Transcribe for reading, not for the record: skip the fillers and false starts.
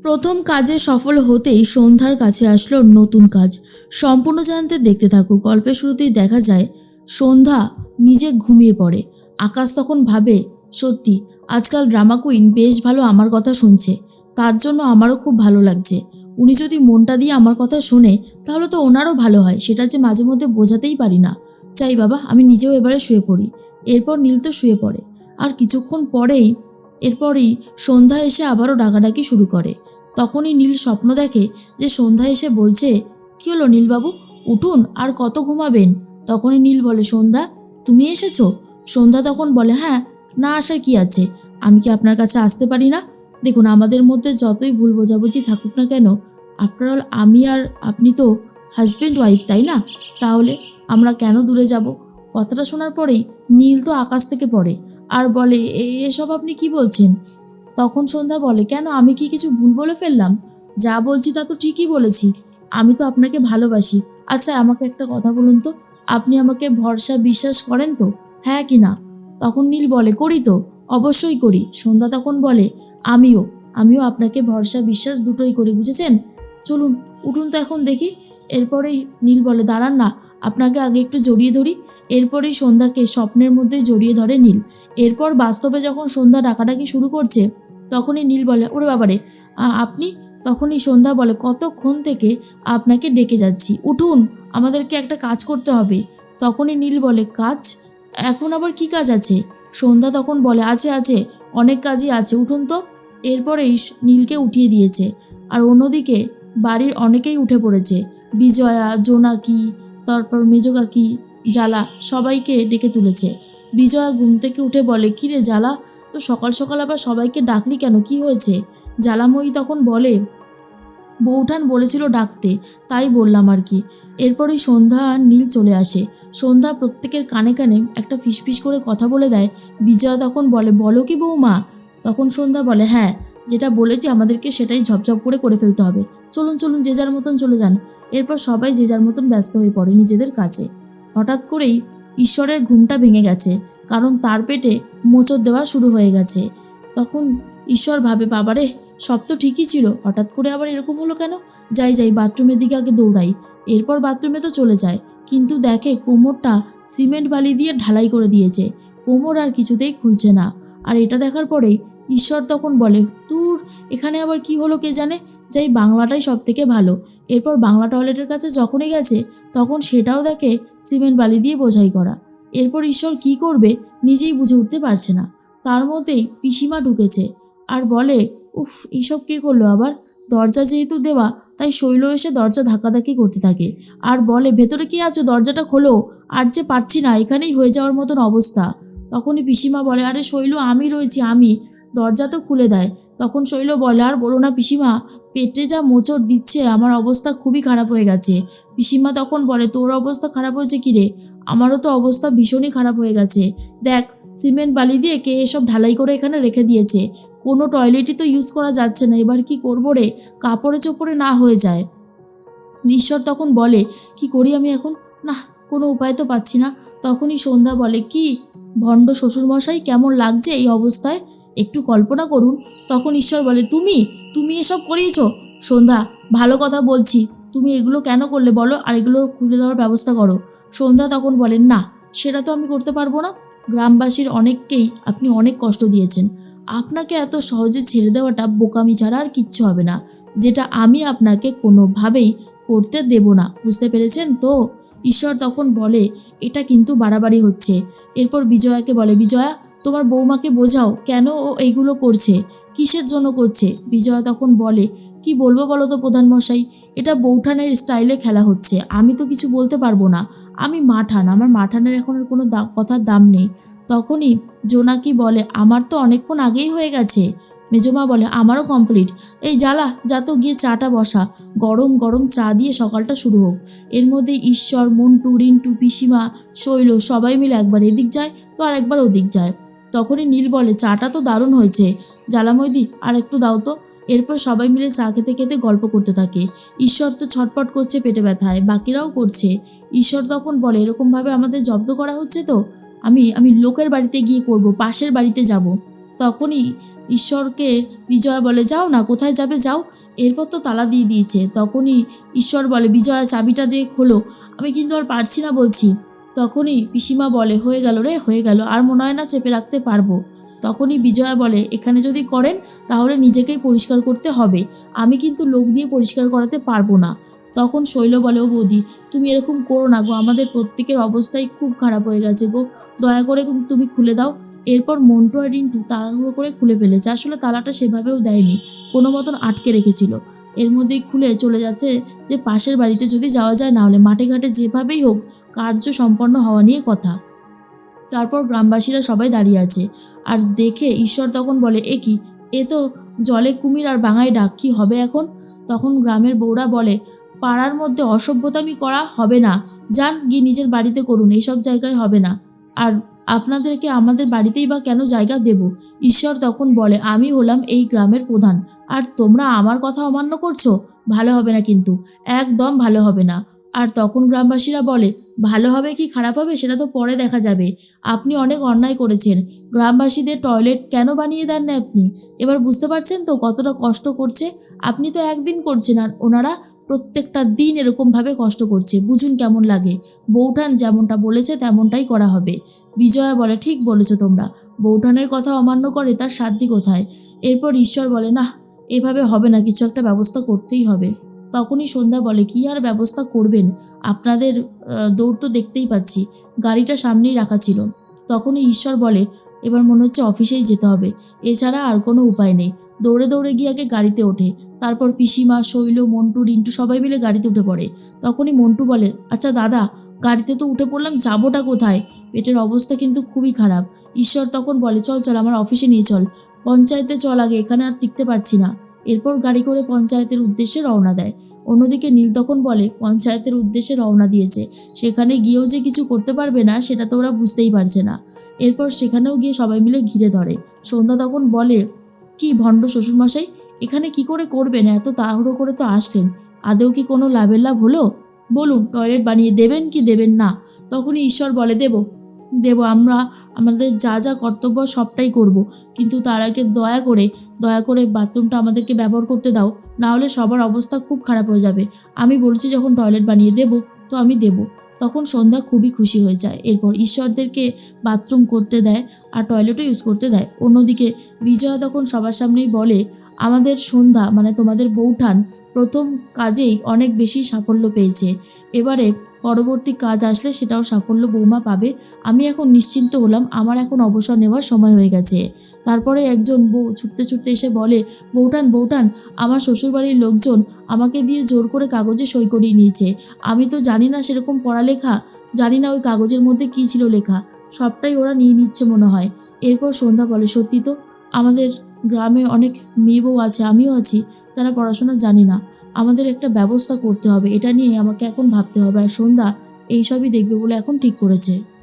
প্রথম কাজে সফল হতেই সন্ধ্যার কাছে আসলো নতুন কাজ। সম্পূর্ণ জানতে দেখতে থাকো। গল্পের শুরুতেই দেখা যায় সন্ধ্যা নিজে ঘুমিয়ে পড়ে। আকাশ তখন ভাবে, সত্যি আজকাল ড্রামা কুইন বেশ ভালো আমার কথা শুনছে, তার জন্য আমারও খুব ভালো লাগছে। উনি যদি মনটা দিয়ে আমার কথা শোনে তাহলে তো ওনারও ভালো হয়, সেটা যে মাঝে মধ্যে বোঝাতেই পারি না। চাই বাবা, আমি নিজেও এবারে শুয়ে পড়ি। এরপর নীল তো শুয়ে পড়ে। আর কিছুক্ষণ এরপরেই সন্ধ্যা এসে আবারও ডাকাডাকি শুরু করে। তখনই নীল স্বপ্ন দেখে যে সন্ধ্যা এসে বলছে, কি হলো নীলবাবু, উঠুন, আর কত ঘুমাবেন? তখনই নীল বলে, সন্ধ্যা তুমি এসেছো? সন্ধ্যা তখন বলে, হ্যাঁ, না আসার কি আছে, আমি কি আপনার কাছে আসতে পারি না? দেখুন, আমাদের মধ্যে যতই ভুল বোঝাবুঝি থাকুক না কেন, আফটার অল আমি আর আপনি তো হাজব্যান্ড ওয়াইফ, তাই না? তাহলে আমরা কেন দূরে যাব? কথাটা শোনার পরেই নীল তো আকাশ থেকে পড়ে আর বলে, এসব আপনি কি বলছেন? তখন সন্ধ্যা বলে, কেন, আমি কি কিছু ভুল বলে ফেললাম? যা বলছি তা তো ঠিকই বলেছি। আমি তো আপনাকে ভালোবাসি। আচ্ছা, আমাকে একটা কথা বলুন তো, আপনি আমাকে ভরসা বিশ্বাস করেন তো, হ্যাঁ কি না? তখন নীল বলে, করি তো, অবশ্যই করি। সন্ধ্যা তখন বলে, আমিও আমিও আপনাকে ভরসা বিশ্বাস দুটোই করি, বুঝেছেন? চলুন, উঠুন তো এখন দেখি। এরপরেই নীল বলে, দাঁড়ান না, আপনাকে আগে একটু জড়িয়ে ধরি। এরপরেই সন্ধ্যাকে স্বপ্নের মধ্যেই জড়িয়ে ধরে নীল। এরপর বাস্তবে যখন সন্ধ্যা ডাকাডাকি শুরু করছে, তখনই নীল বলে, ওরে বাবারে, আপনি? তখনই সন্ধ্যা বলে, কতক্ষণ থেকে আপনাকে ডেকে যাচ্ছি, উঠুন, আমাদেরকে একটা কাজ করতে হবে। তখনই নীল বলে, কাজ? এখন আবার কি কাজ আছে? সন্ধ্যা তখন বলে, আছে আছে, অনেক কাজই আছে, উঠুন তো। এরপরেই নীলকে উঠিয়ে দিয়েছে। আর অন্যদিকে বাড়ির অনেকেই উঠে পড়েছে। বিজয়া, জোনাকি, তারপর মেজো কাকি, জ্বালা, সবাইকে ডেকে তুলেছে। বিজয়া ঘুম থেকে উঠে বলে, কিরে জ্বালা, তো সকাল সকাল আবার সবাইকে ডাকলি কেন, কি হয়েছে? জ্বালাময়ী তখন বলে, বৌঠান বলেছিল ডাকতে, তাই বললাম আর কি। এরপরই সন্ধ্যা আর নীল চলে আসে। সন্ধ্যা প্রত্যেকের কানে কানে একটা ফিসফিস করে কথা বলে দেয়। বিজয়া তখন বলে, বলো কি বৌমা? তখন সন্ধ্যা বলে, হ্যাঁ, যেটা বলেছি আমাদেরকে সেটাই ঝপঝপ করে ফেলতে হবে। চলুন চলুন, যে যার মতন চলে যান। এরপর সবাই যে যার মতন ব্যস্ত হয়ে পড়ে নিজেদের কাছে। হঠাৎ করেই ঈশ্বরের ঘুমটা ভেঙে গেছে, কারণ তার পেটে মোচড় দেওয়া শুরু হয়ে গেছে। তখন ঈশ্বর ভাবে, বাবারে, সব তো ঠিকই ছিল, হঠাৎ করে আবার এরকম হলো কেন? যাই যাই, বাথরুমের দিকে আগে দৌড়াই। এরপর বাথরুমে তো চলে যায়, কিন্তু দেখে কোমরটা সিমেন্ট বালি দিয়ে ঢালাই করে দিয়েছে। কোমর আর কিছুতেই খুলছে না। আর এটা দেখার পরেই ঈশ্বর তখন বলে, দূর, এখানে আবার কি হলো কে জানে, যাই, বাংলাটাই সব থেকে ভালো। এরপর বাংলা টয়লেটের কাছে যখনই গেছে, তখন সেটাও দেখে সিমেন্ট বালি দিয়ে বোঝাই করা। এরপর ঈশ্বর কি করবে নিজেই বুঝে উঠতে পারছে না। তার মধ্যেই পিসিমা ঢুকেছে আর বলে, উফ, এইসব কে করলো আবার? দরজা যেহেতু দেওয়া, তাই শৈল এসে দরজা ধাক্কাধাক্কি করতে থাকে আর বলে, ভেতরে কি আছো, দরজাটা খোলো। আর যে পারছি না, এখানেই হয়ে যাওয়ার মতন অবস্থা। তখনই পিসিমা বলে, আরে শৈল, আমি রয়েছি, আমি। দরজা তো খুলে দেয়। তখন শৈল বলে, আর বলো না পিসিমা, পেটে যা মোচড় দিচ্ছে, আমার অবস্থা খুবই খারাপ হয়ে গেছে। পিসিমা তখন বলে, তোর অবস্থা খারাপ হয়েছে কি রে? আমারও তো অবস্থা ভীষণই খারাপ হয়ে গেছে। দেখ, সিমেন্ট বালি দিয়ে কে এসব ঢালাই করে এখানে রেখে দিয়েছে। কোনো টয়লেটই তো ইউজ করা যাচ্ছে না, এবার কি করবো রে, কাপড়ে চোপড়ে না হয়ে যায়। ঈশ্বর তখন বলে, কি করি আমি এখন? না, কোনো উপায় তো পাচ্ছি না। তখনই সন্ধ্যা বলে, কি ভণ্ড শ্বশুরমশাই, কেমন লাগছে এই অবস্থায়, একটু কল্পনা করুন। তখন ঈশ্বর বলে, তুমি তুমি এসব করিয়েছো? সন্ধ্যা, ভালো কথা বলছি, তুমি এগুলো কেন করলে বলো, আর এগুলো খুলে দেওয়ার ব্যবস্থা করো। সন্ধ্যা তখন বলেন, না, সেটা তো আমি করতে পারবো না। গ্রামবাসীর অনেককেই আপনি অনেক কষ্ট দিয়েছেন, আপনাকে এত সহজে ছেড়ে দেওয়াটা বোকামি ছাড়া আর কিচ্ছু হবে না, যেটা আমি আপনাকে কোনোভাবেই করতে দেব না, বুঝতে পেরেছেন তো? ঈশ্বর তখন বলে, এটা কিন্তু বাড়াবাড়ি হচ্ছে। এরপর বিজয়াকে বলে, বিজয়া, তোমার বৌমাকে বোঝাও কেন ও এইগুলো করছে, কিসের জন্য করছে। বিজয়া তখন বলে, কি বলবো বলো তো প্রধানমশাই, এটা বৌঠানের স্টাইলে খেলা হচ্ছে, আমি তো কিছু বলতে পারবো না। আমি মাঠান, আমার মাঠানের এখন আর কোনো কথার দাম নেই। তখনই জোনাকি বলে, আমার তো অনেকক্ষণ আগেই হয়ে গেছে। মেজমা বলে, আমারও কমপ্লিট। এই জ্বালা, যা তো গিয়ে চাটা বসা, গরম গরম চা দিয়ে সকালটা শুরু হোক। এর মধ্যে ঈশ্বর, মন্টু, রিন্টু, পিসিমা, শৈল সবাই মিলে একবার এদিক যায় তো আর একবার ওদিক যায়। তখনই নীল বলে, চাটা তো দারুণ হয়েছে, জ্বালাময়দি আর একটু দাও তো। এরপর সবাই মিলে চা খেতে খেতে গল্প করতে থাকে। ঈশ্বর তো ছটপট করছে পেটে ব্যথায়, বাকিরাও করছে। ঈশ্বর তখন বলে, এরকমভাবে আমাদের জব্দ করা হচ্ছে তো, আমি আমি লোকের বাড়িতে গিয়ে করব, পাশের বাড়িতে যাব। তখনই ঈশ্বরকে বিজয়া বলে, যাও না, কোথায় যাবে যাও। এরপর তো তালা দিয়ে দিয়েছে। তখনই ঈশ্বর বলে, বিজয়া চাবিটা দিয়ে খোলো, আমি কিন্তু আর পারছি না বলছি। তখনই পিসিমা বলে, হয়ে গেল রে, হয়ে গেল, আর মনে হয় না চেপে রাখতে পারবো। তখনই বিজয়া বলে, এখানে যদি করেন তাহলে নিজেকেই পরিষ্কার করতে হবে, আমি কিন্তু লোক দিয়ে পরিষ্কার করাতে পারবো না। তখন শৈল বলে, ও বৌদি তুমি এরকম করো না গো, আমাদের প্রত্যেকের অবস্থাই খুব খারাপ হয়ে গেছে গো, দয়া করে তুমি খুলে দাও। এরপর মন্টু আর রিন্টু তাড়াহুড়ো করে খুলে ফেলেছে, আসলে তালাটা সেভাবেও দেয়নি, কোনো মতন আটকে রেখেছিল। এর মধ্যেই খুলে চলে যাচ্ছে যে পাশের বাড়িতে যদি যাওয়া যায়, না হলে মাঠে ঘাটে যেভাবেই হোক কার্য সম্পন্ন হওয়া নিয়ে কথা। তারপর গ্রামবাসীরা সবাই দাঁড়িয়ে আছে আর দেখে ঈশ্বর তখন বলে, এ কি, এ তো জলে কুমির আর বাঙায় ডাক, কি হবে এখন? তখন গ্রামের বউরা বলে, পাড়ার মধ্যে অসভ্যতামি করা হবে না, যান গিয়ে নিজের বাড়িতে করুন, এইসব জায়গায় হবে না। আর আপনাদেরকে আমাদের বাড়িতেই বা কেন জায়গা দেব? ঈশ্বর তখন বলে, আমি হলাম এই গ্রামের প্রধান, আর তোমরা আমার কথা অমান্য করছো, ভালো হবে না কিন্তু, একদম ভালো হবে না। আর তখন গ্রামবাসীরা বলে, ভালো হবে কি খারাপ হবে সেটা তো পরে দেখা যাবে, আপনি অনেক অন্যায় করেছেন, গ্রামবাসীদের টয়লেট কেন বানিয়ে দেন না আপনি? এবার বুঝতে পারছেন তো কতটা কষ্ট করছে? আপনি তো একদিন করছেন, আর ওনারা প্রত্যেকটা দিন এরকমভাবে কষ্ট করছে, বুঝুন কেমন লাগে। বৌঠান যেমনটা বলেছে তেমনটাই করা হবে। বিজয়া বলে, ঠিক বলেছো তোমরা, বৌঠানের কথা অমান্য করে তার সাধ্য কোথায়? এরপর ঈশ্বর বলে, না, এভাবে হবে না, কিছু একটা ব্যবস্থা করতেই হবে। তখনই সন্ধ্যা বলে, কি আর ব্যবস্থা করবেন, আপনাদের দৌড় তো দেখতেই পাচ্ছি, গাড়িটা সামনেই রাখা ছিল। তখনই ঈশ্বর বলে, এবার মনে হচ্ছে অফিসেই যেতে হবে, এছাড়া আর কোনো উপায় নেই। দৌড়ে দৌড়ে গিয়ে আগে গাড়িতে ওঠে। তারপর পিসিমা, শৈল, মন্টু, রিন্টু সবাই মিলে গাড়িতে উঠে পড়ে। তখনই মন্টু বলে, আচ্ছা দাদা, গাড়িতে তো উঠে পড়লাম, যাবোটা কোথায়? পেটের অবস্থা কিন্তু খুবই খারাপ। ঈশ্বর তখন বলে, চল চল আমার অফিসে নিয়ে চল, পঞ্চায়েতে চল আগে, এখানে আর টিকতে পারছি না। এরপর গাড়ি করে পঞ্চায়েতের উদ্দেশ্যে রওনা দেয়। অন্যদিকে নীল তখন বলে, পঞ্চায়েতের উদ্দেশ্যে রওনা দিয়েছে, সেখানে গিয়েও যে কিছু করতে পারবে না সেটা তো ওরা বুঝতেই পারছে না। এরপর সেখানেও গিয়ে সবাই মিলে ঘিরে ধরে। সন্ধ্যা তখন বলে, কি ভণ্ড শ্বশুরমশাই, এখানে কি করে করবেন, এত তাড়াহুড়ো করে তো আসলেন, আদৌ কি কোনো লাভের লাভ হলো? বলুন টয়লেট বানিয়ে দেবেন কি দেবেন না? তখনই ঈশ্বর বলে, দেব দেব, আমরা আমাদের যা যা কর্তব্য সবটাই করব, কিন্তু তার আগে দয়া করে বাথরুমটা আমাদেরকে ব্যবহার করতে দাও, না হলে সবার অবস্থা খুব খারাপ হয়ে যাবে। আমি বলছি যখন টয়লেট বানিয়ে দেব, তো আমি দেব। তখন সন্ধ্যা খুবই খুশি হয়ে যায়। এরপর ঈশ্বরদেরকে বাথরুম করতে দেয় আর টয়লেটও ইউজ করতে দেয়। অন্যদিকে বিজয়া তখন সবার সামনেই বলে, আমাদের সন্ধ্যা মানে তোমাদের বৌঠান প্রথম কাজেই অনেক বেশি সাফল্য পেয়েছে, এবারে পরবর্তী কাজ আসলে সেটাও সাফল্য বৌমা পাবে। আমি এখন নিশ্চিন্ত হলাম, আমার এখন অবসর নেওয়ার সময় হয়ে গেছে। তারপরে একজন বউ ছুটতে ছুটতে এসে বলে, বৌঠান বৌঠান, আমার শ্বশুরবাড়ির লোকজন আমাকে দিয়ে জোর করে কাগজে সই করিয়ে নিয়েছে, আমি তো জানি না সেরকম পড়ালেখা, জানি না ওই কাগজের মধ্যে কী ছিল লেখা, সবটাই ওরা নিয়ে নিচ্ছে মনে হয়। এরপর সন্ধ্যা বলে, সত্যি তো, আমাদের গ্রামে অনেক মেয়ে বউ আছে, আমিও আছি, যারা পড়াশোনা জানি না, আমাদের একটা ব্যবস্থা করতে হবে, এটা নিয়ে আমাকে এখন ভাবতে হবে। আর সন্ধ্যা এইসবই দেখবে বলে এখন ঠিক করেছে।